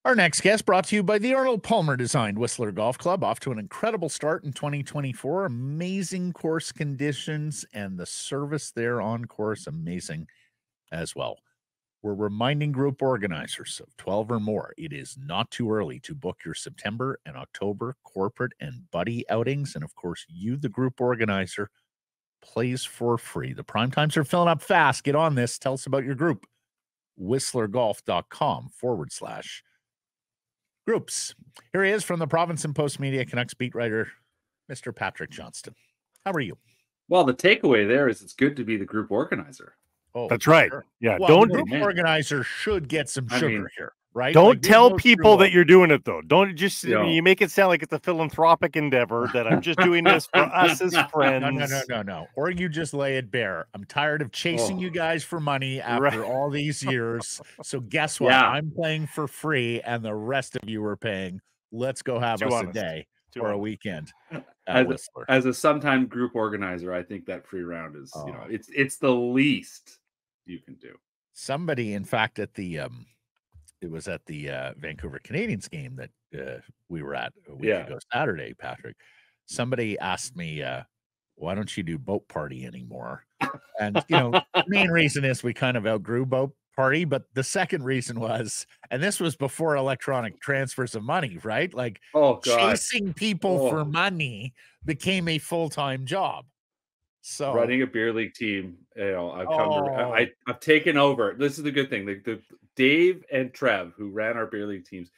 Our next guest brought to you by the Arnold Palmer designed Whistler Golf Club, off to an incredible start in 2024. Amazing course conditions and the service there on course, amazing as well. We're reminding group organizers of 12 or more, it is not too early to book your September and October corporate and buddy outings. And of course, you, the group organizer, plays for free. The prime times are filling up fast. Get on this. Tell us about your group. whistlergolf.com/groups. Here he is from the Province and Post Media, Canucks beat writer, Mr. Patrick Johnston. How are you? Well, the takeaway there is it's good to be the group organizer. Oh, that's right. Sure. Yeah, well, don't the group organizer should get some sugar here, right? Don't tell people that you're doing it though. Don't just you make it sound like it's a philanthropic endeavor that I'm just doing this for us as friends. No. Or you just lay it bare. I'm tired of chasing you guys for money after all these years. So guess what? Yeah. I'm playing for free, and the rest of you are paying. Let's go have us a day or a weekend. As a sometime group organizer, I think that free round is it's the least you can do. Somebody, in fact, at the it was at the Vancouver Canadians game that we were at a week ago Saturday, Patrick. Somebody asked me, why don't you do boat party anymore? And the main reason is we kind of outgrew boat party, but the second reason was, and this was before electronic transfers of money, right? Like chasing people for money became a full-time job. So running a beer league team, I've taken over. This is the good thing. The Dave and Trev, who ran our beer league teams,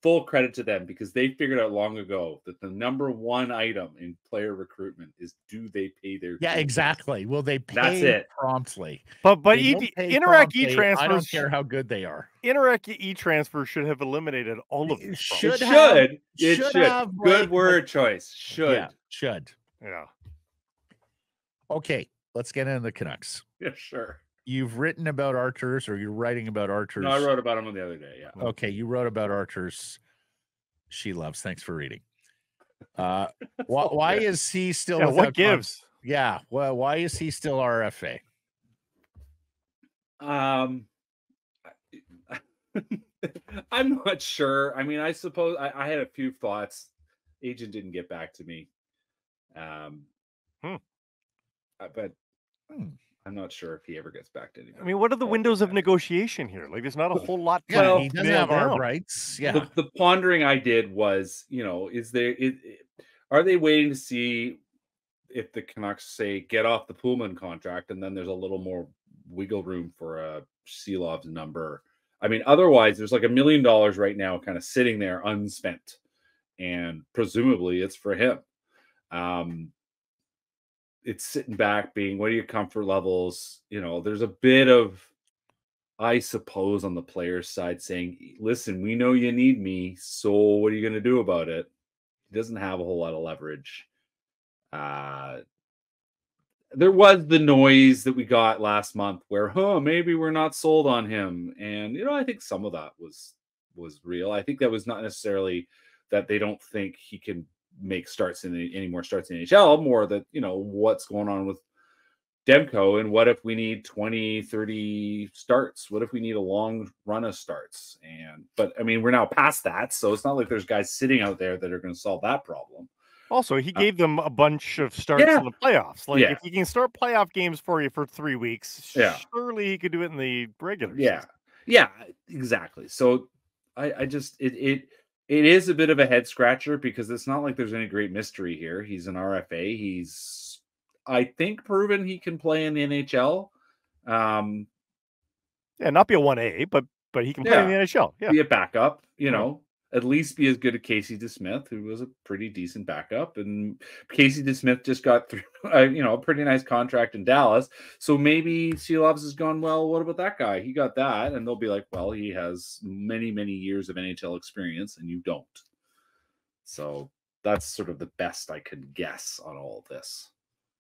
full credit to them, because they figured out long ago that the number one item in player recruitment is, do they pay their dues? Exactly. Will they pay That's it. promptly? But Interac e-transfers, I don't care how good they are. Interac e-transfers should have eliminated all of this. It should. Have, good word choice. Should. Yeah. Okay, let's get into the Canucks. Yeah, sure. You've written about Arturs, or you're writing about Arturs. No, I wrote about him the other day, yeah. Okay, you wrote about Arturs Silovs. Thanks for reading. Why is he still what gives? Well, why is he still RFA? I'm not sure. I mean, I suppose I had a few thoughts. Agent didn't get back to me. But I'm not sure if he ever gets back to anybody. I mean, what are the windows of negotiation here? Like, there's not a whole lot. He doesn't have our rights. Yeah. The pondering I did was, are they waiting to see if the Canucks say get off the Poolman contract, and then there's a little more wiggle room for a Silovs number? I mean, otherwise, there's like $1 million right now, kind of sitting there unspent, and presumably it's for him. It's sitting back being, what are your comfort levels? There's a bit of, I suppose, on the player's side saying, listen, we know you need me, so what are you going to do about it? He doesn't have a whole lot of leverage. There was the noise that we got last month where, maybe we're not sold on him. And, I think some of that was real. I think that was not necessarily that they don't think he can make any more starts in the NHL, more that what's going on with Demko, and what if we need 20, 30 starts? What if we need a long run of starts? But I mean, we're now past that, so it's not like there's guys sitting out there that are going to solve that problem. Also, he gave them a bunch of starts in the playoffs. Like, if he can start playoff games for you for 3 weeks, surely he could do it in the regular season. Yeah, exactly. So I just it is a bit of a head scratcher, because it's not like there's any great mystery here. He's an RFA. He's, I think, proven he can play in the NHL. Not be a 1A, but he can play in the NHL. Yeah, be a backup. At least be as good as Casey DeSmith, who was a pretty decent backup. And Casey DeSmith just got through, a pretty nice contract in Dallas. So maybe Silovs has gone, well, what about that guy? He got that. And they'll be like, well, he has many, many years of NHL experience, and you don't. So that's sort of the best I can guess on all of this.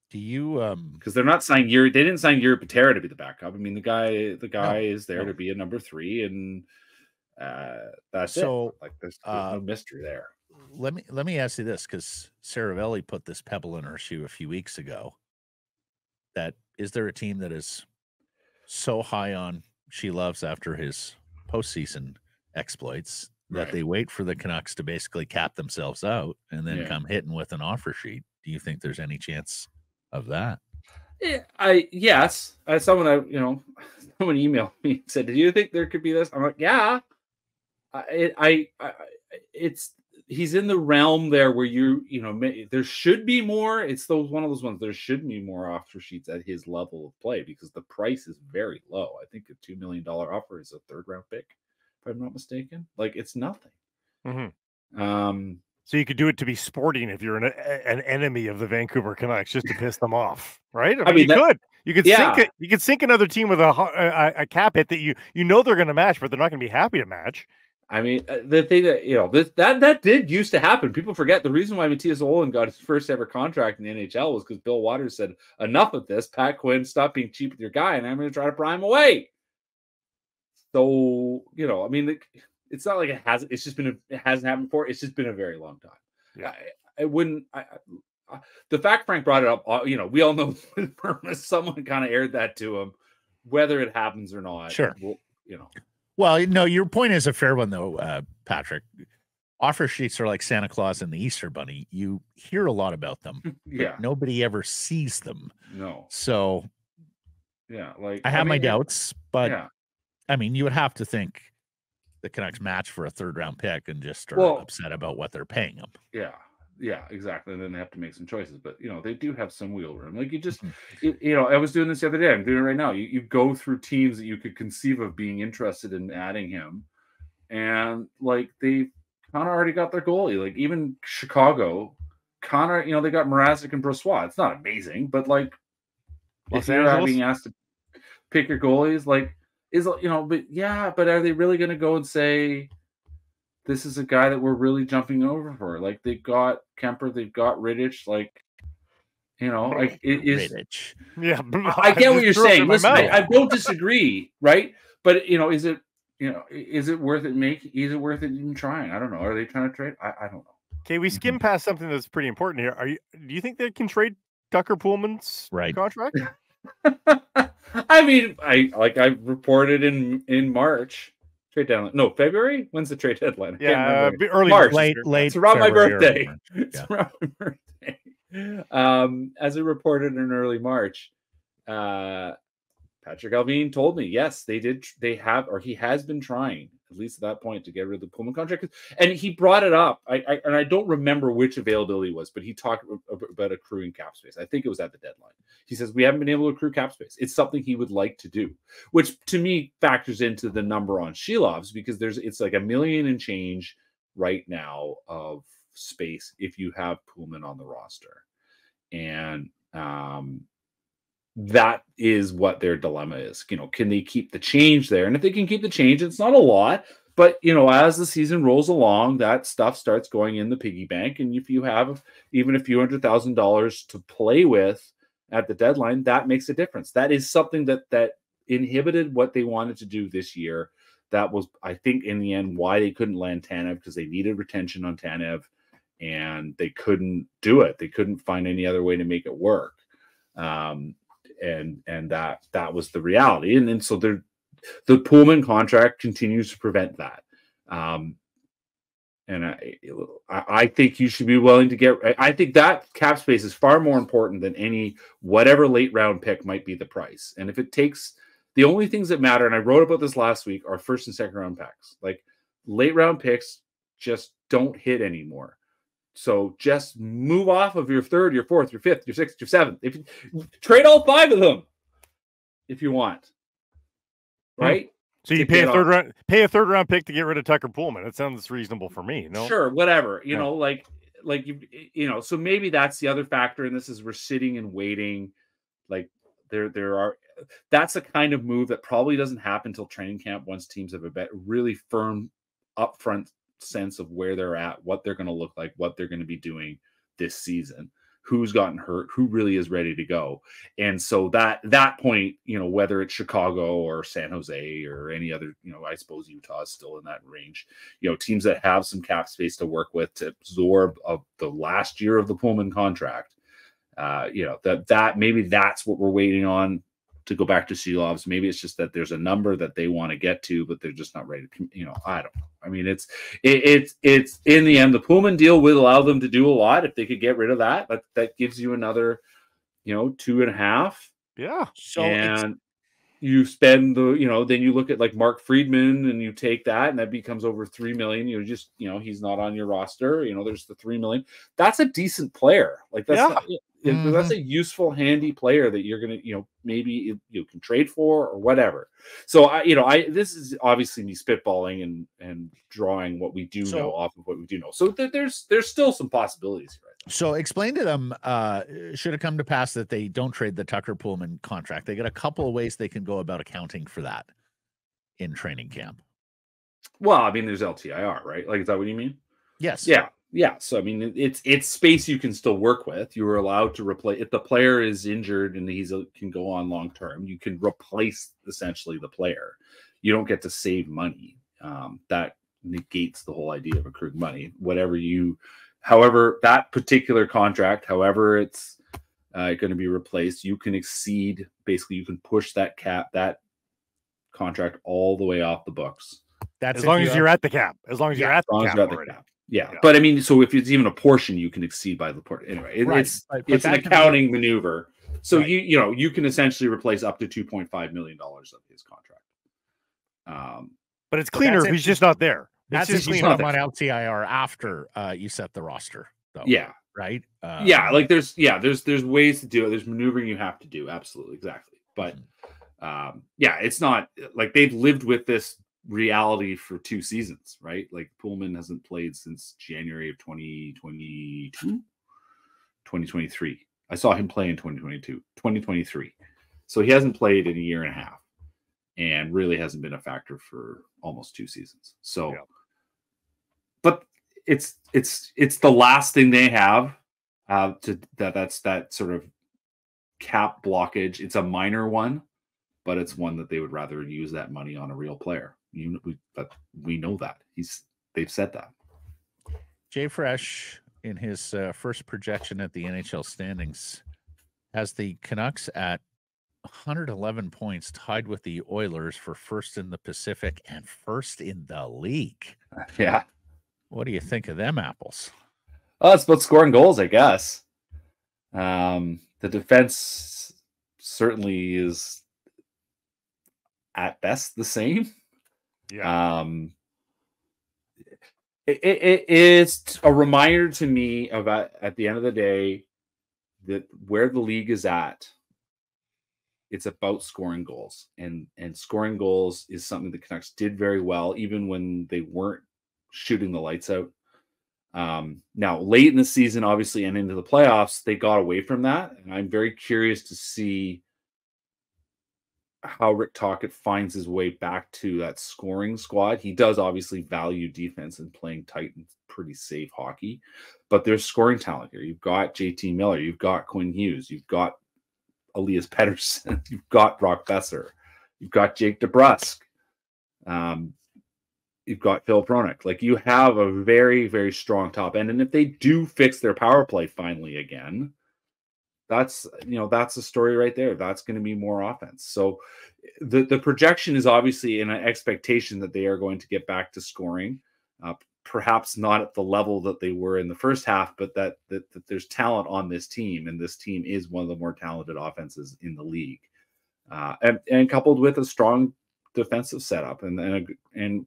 Do you because they're not signing Yuri. They didn't sign Yuri Patera to be the backup. I mean, the guy is there to be a number 3, and that's so it. Like, there's no mystery there. Let me ask you this, because Saravelli put this pebble in our shoe a few weeks ago. That is there a team that is so high on Silovs after his postseason exploits that they wait for the Canucks to basically cap themselves out and then come hitting with an offer sheet. Do you think there's any chance of that? Yes. Someone emailed me and said, "Do you think there could be this?" I'm like, yeah. He's in the realm there where there should be more. It's one of those ones. There should be more offer sheets at his level of play because the price is very low. I think a $2 million offer is a third-round pick, if I'm not mistaken. Like, it's nothing. Mm-hmm. So you could do it to be sporting if you're an enemy of the Vancouver Canucks, just to piss them off, right? I mean you could sink it. You could sink another team with a cap hit that you know they're going to match, but they're not going to be happy to match. I mean, the thing that that did used to happen. People forget the reason why Matthias Ohlund got his first ever contract in the NHL was because Bill Waters said, "Enough of this, Pat Quinn. Stop being cheap with your guy, and I'm going to try to pry him away." So I mean, it's not like it hasn't. It's just it hasn't happened before. It's just been a very long time. Yeah, the fact Frank brought it up. We all know someone kind of aired that to him, whether it happens or not. Sure. Well, no, your point is a fair one, though, Patrick. Offer sheets are like Santa Claus and the Easter Bunny. You hear a lot about them. Yeah. Nobody ever sees them. No. So, yeah, I have my doubts, but yeah. I mean, you would have to think the Canucks match for a third-round pick and just are upset about what they're paying them. Yeah, exactly. And then they have to make some choices. But, they do have some wheel room. Like, I was doing this the other day. I'm doing it right now. You go through teams that you could conceive of being interested in adding him. And, like, they kind of already got their goalie. Like, even Chicago, they got Mrazek and Brossoit. It's not amazing. But, like, if you're being asked to pick your goalies, like, but are they really going to go and say, this is a guy that we're really jumping over for? Like, they've got Kemper, they've got Rittich, like, like it is. Rittich. Yeah, I get what you're saying. Listen, I don't disagree, right? But is it worth it? Is it worth it even trying? I don't know. Are they trying to trade? I don't know. Okay, we skimmed past something that's pretty important here. Do you think they can trade Tucker Poolman's contract? I mean, I reported in March. Trade deadline. No, February? When's the trade deadline? Early March. Late. It's around my birthday. It's Yeah. around my birthday. As it reported in early March, Patrick Allvin told me, yes, he has been trying, at least at that point, to get rid of the Poolman contract. And he brought it up. I don't remember which availability was, but he talked about accruing cap space. I think it was at the deadline. He says, we haven't been able to accrue cap space. It's something he would like to do, which to me factors into the number on Silovs, because it's like $1 million and change right now of space if you have Poolman on the roster. And that is what their dilemma is. Can they keep the change there? And if they can keep the change, it's not a lot, but as the season rolls along, that stuff starts going in the piggy bank. And if you have even a few $100,000 to play with at the deadline, that makes a difference. That is something that inhibited what they wanted to do this year. That was, I think, in the end, why they couldn't land Tanev, because they needed retention on Tanev, and they couldn't do it. They couldn't find any other way to make it work. And that was the reality. And so the Poolman contract continues to prevent that. And I think you should be willing to I think that cap space is far more important than whatever late round pick might be the price. And if it takes, the only things that matter, and I wrote about this last week, are first and second round picks. Like, late round picks just don't hit anymore. So just move off of your third, your fourth, your fifth, your sixth, your seventh. If you trade all 5 of them, if you want, right? So you pay a third round pick to get rid of Tucker Poolman. That sounds reasonable for me. No, sure, whatever. So maybe that's the other factor in this, is we're sitting and waiting. Like, that's a kind of move that probably doesn't happen until training camp, once teams have a really firm upfront sense of where they're at, what they're going to look like, what they're going to be doing this season, who's gotten hurt, who really is ready to go. And so that point, whether it's Chicago or San Jose or any other, I suppose Utah is still in that range, teams that have some cap space to work with to absorb of the last year of the Poolman contract, that maybe that's what we're waiting on. to go back to Silovs. Maybe it's just that there's a number that they want to get to, but they're just not ready to, I don't know. I mean, it's in the end, the Poolman deal would allow them to do a lot if they could get rid of that, but that gives you another, 2.5. Yeah. So and you spend the, then you look at like Mark Friedman and you take that and that becomes over 3 million. You're just, he's not on your roster. There's the 3 million. That's a decent player. Like that's a useful, handy player that you're going to, maybe you can trade for or whatever. So this is obviously me spitballing and drawing what we do know off of what we do know. So there's still some possibilities here. So explain to them, should it come to pass that they don't trade the Tucker Poolman contract, they got a couple of ways they can go about accounting for that in training camp. Well, I mean, there's LTIR, right? Like, is that what you mean? Yes. Yeah. So, I mean, it's space you can still work with. You are allowed to replace, if the player is injured and can go on long term, you can replace essentially the player. You don't get to save money. That negates the whole idea of accrued money. However, that particular contract, however it's going to be replaced, you can exceed, basically you can push that contract all the way off the books. That's as long as you're at the cap. As long as you're at the cap. Yeah. But I mean, so if it's even a portion, you can exceed by the port. Anyway, it's an accounting maneuver. So you can essentially replace up to $2.5 million of his contract. But it's cleaner if he's just not there. That's just clean up on LTIR after you set the roster, though. Yeah. Right. Like there's ways to do it. There's maneuvering you have to do. Absolutely, exactly. But it's not like they've lived with this reality for 2 seasons, right? Like Poolman hasn't played since January of 2023. I saw him play in 2023. So he hasn't played in a year and a half, and really hasn't been a factor for almost 2 seasons. So. But it's the last thing they have that's that sort of cap blockage. It's a minor one, but it's one that they would rather use that money on a real player. But we know that they've said that. Jay Fresh, in his first projection at the NHL standings, has the Canucks at 111 points, tied with the Oilers for first in the Pacific and first in the league. Yeah. What do you think of them apples? Oh, it's about scoring goals, I guess. The defense certainly is at best the same. Yeah. It's a reminder to me about, at the end of the day, that where the league is at, it's about scoring goals. And scoring goals is something the Canucks did very well, even when they weren't shooting the lights out. Now, late in the season, obviously, and into the playoffs, they got away from that. And I'm very curious to see how Rick Tocchet finds his way back to that scoring squad. He does obviously value defense and playing tight and pretty safe hockey, but there's scoring talent here. You've got JT Miller, you've got Quinn Hughes, you've got Elias Pettersson, you've got Brock Besser, you've got Jake DeBrusk, you've got Phil Pronik. Like, you have a very, very strong top end. And if they do fix their power play finally again, that's a story right there. That's going to be more offense. So the projection is obviously in an expectation that they are going to get back to scoring, perhaps not at the level that they were in the first half, but that there's talent on this team, and this team is one of the more talented offenses in the league, and coupled with a strong defensive setup and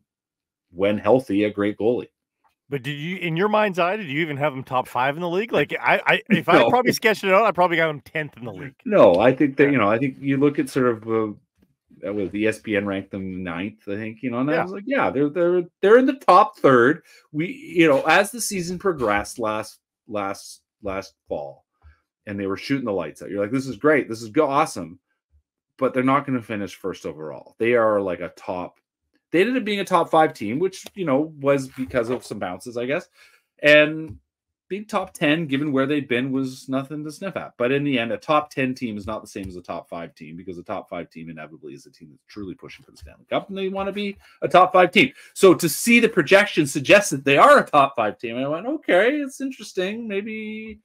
when healthy, a great goalie. But did you, in your mind's eye, did you even have them top 5 in the league? Like, if I probably sketched it out, I probably got them 10th in the league. No, I think that, I think you look at sort of with the ESPN ranked them 9th, I think, and I was like, yeah, they're in the top third. We, as the season progressed last fall, and they were shooting the lights out, you're like, this is great, this is awesome, but they're not going to finish first overall. They are like they ended up being a top 5 team, which, was because of some bounces, I guess. And being top 10, given where they'd been, was nothing to sniff at. But in the end, a top 10 team is not the same as a top 5 team, because a top 5 team inevitably is a team that's truly pushing for the Stanley Cup, and they want to be a top 5 team. So to see the projection suggest that they are a top 5 team, I went, okay, it's interesting. Maybe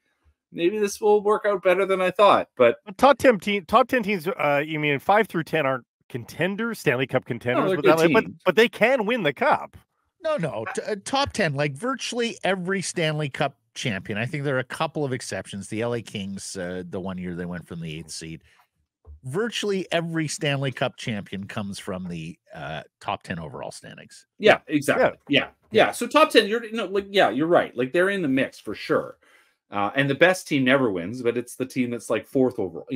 maybe this will work out better than I thought. But top 10 teams, you mean 5 through 10 aren't contenders, Stanley Cup contenders, but they can win the cup. No. Top 10, like virtually every Stanley Cup champion. I think there are a couple of exceptions. The LA Kings, the one year they went from the 8th seed. Virtually every Stanley Cup champion comes from the top 10 overall standings. Yeah, exactly. Yeah. So top 10, you're right. Like they're in the mix for sure. And the best team never wins, but it's the team that's like 4th overall.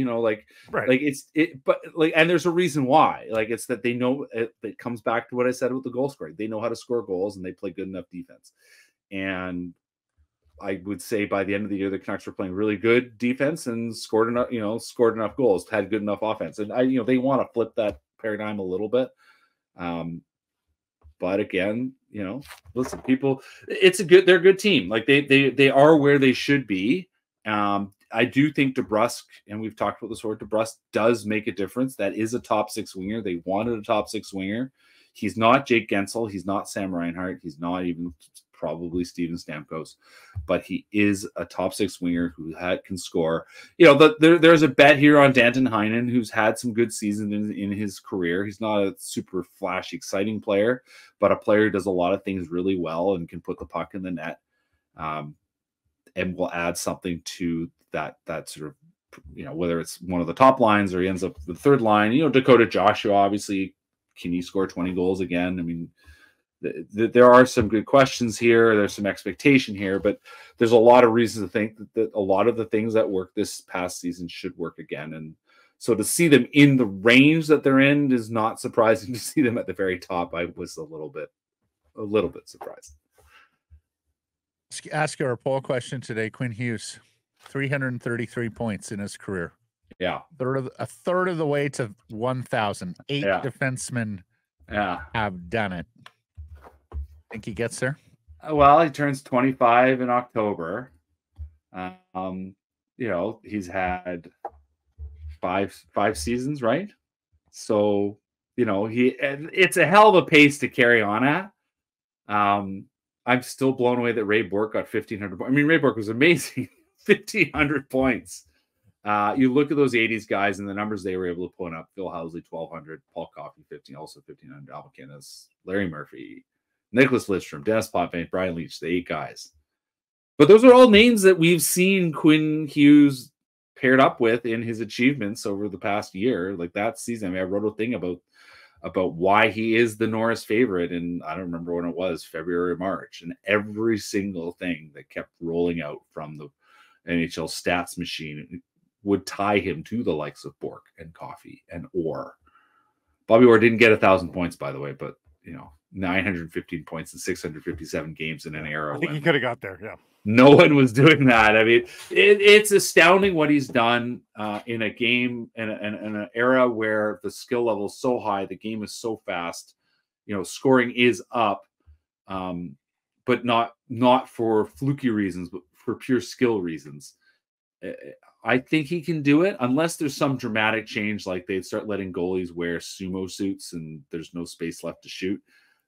And there's a reason why. Like it's that they know it comes back to what I said with the goal scoring. They know how to score goals and they play good enough defense. And I would say by the end of the year, the Canucks were playing really good defense and scored enough goals, had good enough offense. And they want to flip that paradigm a little bit. But again, listen, people, they're a good team. Like they are where they should be. I do think DeBrusk, and we've talked about this before, DeBrusk does make a difference. That is a top 6 winger. They wanted a top 6 winger. He's not Jake Gensel. He's not Sam Reinhart. He's not even probably Steven Stamkos, but he is a top 6 winger who can score. There's a bet here on Danton Heinen, who's had some good seasons in his career. He's not a super flashy, exciting player, but a player who does a lot of things really well and can put the puck in the net, and will add something to that sort of, whether it's one of the top lines or he ends up the 3rd line. Dakota Joshua, obviously, can he score 20 goals again? I mean, there are some good questions here. There's some expectation here, but there's a lot of reasons to think that a lot of the things that worked this past season should work again. And so to see them in the range that they're in is not surprising. To see them at the very top, I was a little bit surprised. Ask our poll question today. Quinn Hughes, 333 points in his career. Yeah. A third of the way to 1,000. 8 defensemen have done it. Think he gets there? Well, he turns 25 in October. He's had five seasons, right? So, it's a hell of a pace to carry on at. I'm still blown away that Ray Bourque got 1,500 points. I mean, Ray Bourque was amazing. 1,500 points. You look at those 80s guys and the numbers they were able to put up. Phil Housley, 1,200. Paul Coffey, 1,500. Al McInnes, Larry Murphy, Nicholas Lidstrom, Dennis Potvin, Brian Leach, the 8 guys. But those are all names that we've seen Quinn Hughes paired up with in his achievements over the past year. Like that season, I mean, I wrote a thing about why he is the Norris favorite, and I don't remember when it was, February or March, and every single thing that kept rolling out from the NHL stats machine would tie him to the likes of Bourque and Coffey and Orr. Bobby Orr didn't get 1,000 points, by the way, but 915 points in 657 games in an era. I think he could have got there. Yeah. No one was doing that. I mean, it's astounding what he's done in a game in an era where the skill level is so high, the game is so fast. Scoring is up, but not for fluky reasons, but for pure skill reasons. I think he can do it unless there's some dramatic change, like they start letting goalies wear sumo suits and there's no space left to shoot.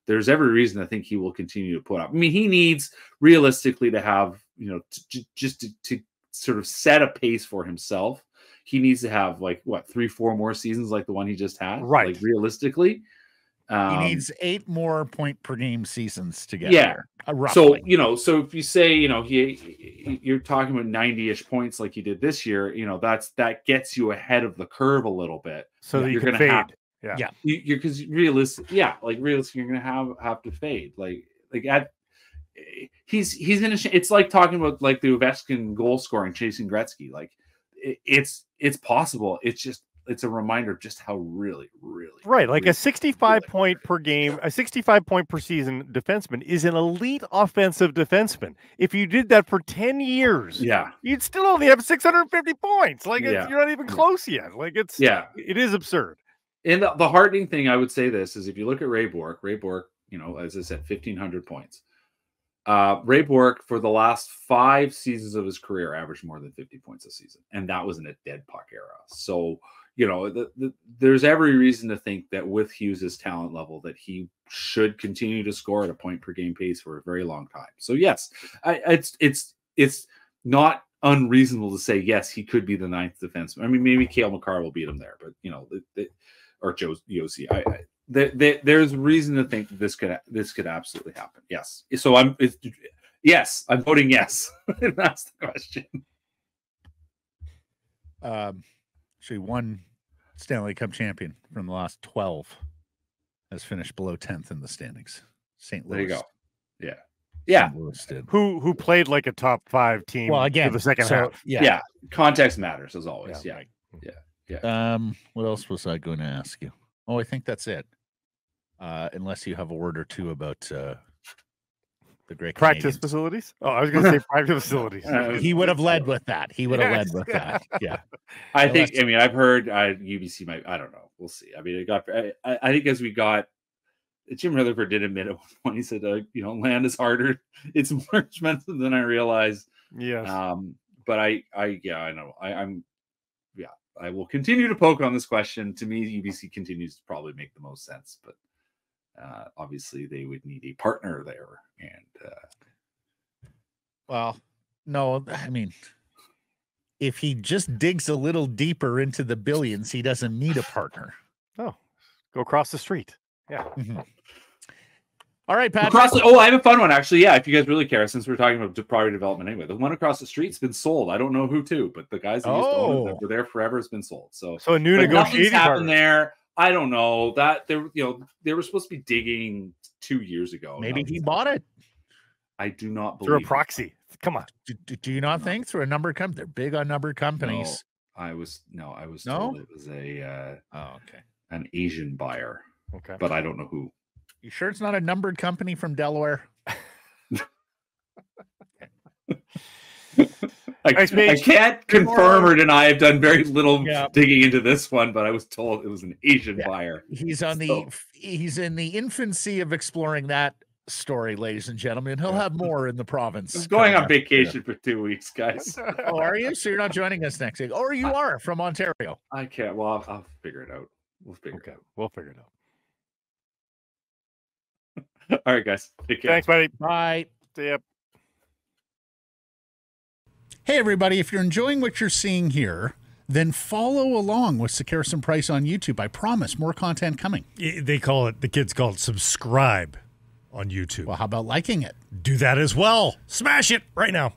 There's every reason I think he will continue to put up. I mean, he needs realistically to have, to sort of set a pace for himself. He needs to have 3-4 more seasons like the one he just had. Right. Like realistically. He needs 8 more point per game seasons to get there. Roughly. So if you say, you're talking about 90-ish points like he did this year, that gets you ahead of the curve a little bit. So that you're going to fade. Yeah. Because realistically, you're going to have to fade. He's in it's like talking about like the Ovechkin goal scoring, chasing Gretzky. Like it's possible. It's a reminder of just how really right. Like a 65 point per game, a 65 point per season defenseman is an elite offensive defenseman. If you did that for 10 years, you'd still only have 650 points. Like you're not even close yet. Like it is absurd. And the heartening thing, I would say this, is if you look at Ray Bourque, as I said, 1,500 points. Ray Bourque, for the last 5 seasons of his career, averaged more than 50 points a season. And that was in a dead puck era. So, there's every reason to think that with Hughes' talent level that he should continue to score at a point per game pace for a very long time. So yes, it's not unreasonable to say yes, he could be the 9th defenseman. I mean, maybe Cale Makar will beat him there, but or Joe Yossi. There's reason to think that this could absolutely happen. Yes. So I'm voting yes. That's the question. Actually, one Stanley Cup champion from the last 12 has finished below 10th in the standings. St. Louis. There you go. Yeah. Yeah. St. Louis did. Who played like a top 5 team for the second half. Yeah. Context matters as always. Yeah. What else was I going to ask you? Oh, I think that's it. Unless you have a word or two about the great practice Canadians. Facilities. Oh, I was going to say practice facilities. He would have led with that. Yeah. I think. I mean, I've heard UBC might. I don't know. We'll see. I mean, I think as we got. Jim Rutherford did admit at one point. He said, land is harder. It's more expensive than I realized. Yes. But I know. I will continue to poke on this question. To me, UBC continues to probably make the most sense, but obviously they would need a partner there. And well, no, I mean, if he just digs a little deeper into the billions, he doesn't need a partner. Oh, go across the street. Yeah. Mm-hmm. All right, Pat. I have a fun one, actually. Yeah, if you guys really care, since we're talking about property development anyway. The one across the street's been sold. I don't know who to, but the guys that used to own it that were there forever has been sold. So a new negotiating happened there. I don't know. That they were supposed to be digging 2 years ago. Maybe he bought it. I do not believe through a proxy. Come on. Do you not think through a numbered company? They're big on numbered companies. No, I was told it was an Asian buyer. Okay. But I don't know who. You sure it's not a numbered company from Delaware? I can't confirm or deny. I've done very little digging into this one, but I was told it was an Asian buyer. He's he's in the infancy of exploring that story, ladies and gentlemen. He'll have more in the province. I'm going on vacation for 2 weeks, guys. Oh, are you? So you're not joining us next week? Or you are from Ontario? I can't. Well, I'll figure it out. We'll figure it out. We'll figure it out. All right, guys. Take care. Thanks, buddy. Bye. See ya. Hey, everybody. If you're enjoying what you're seeing here, then follow along with Sekeres and Price on YouTube. I promise more content coming. The kids call it subscribe on YouTube. Well, how about liking it? Do that as well. Smash it right now.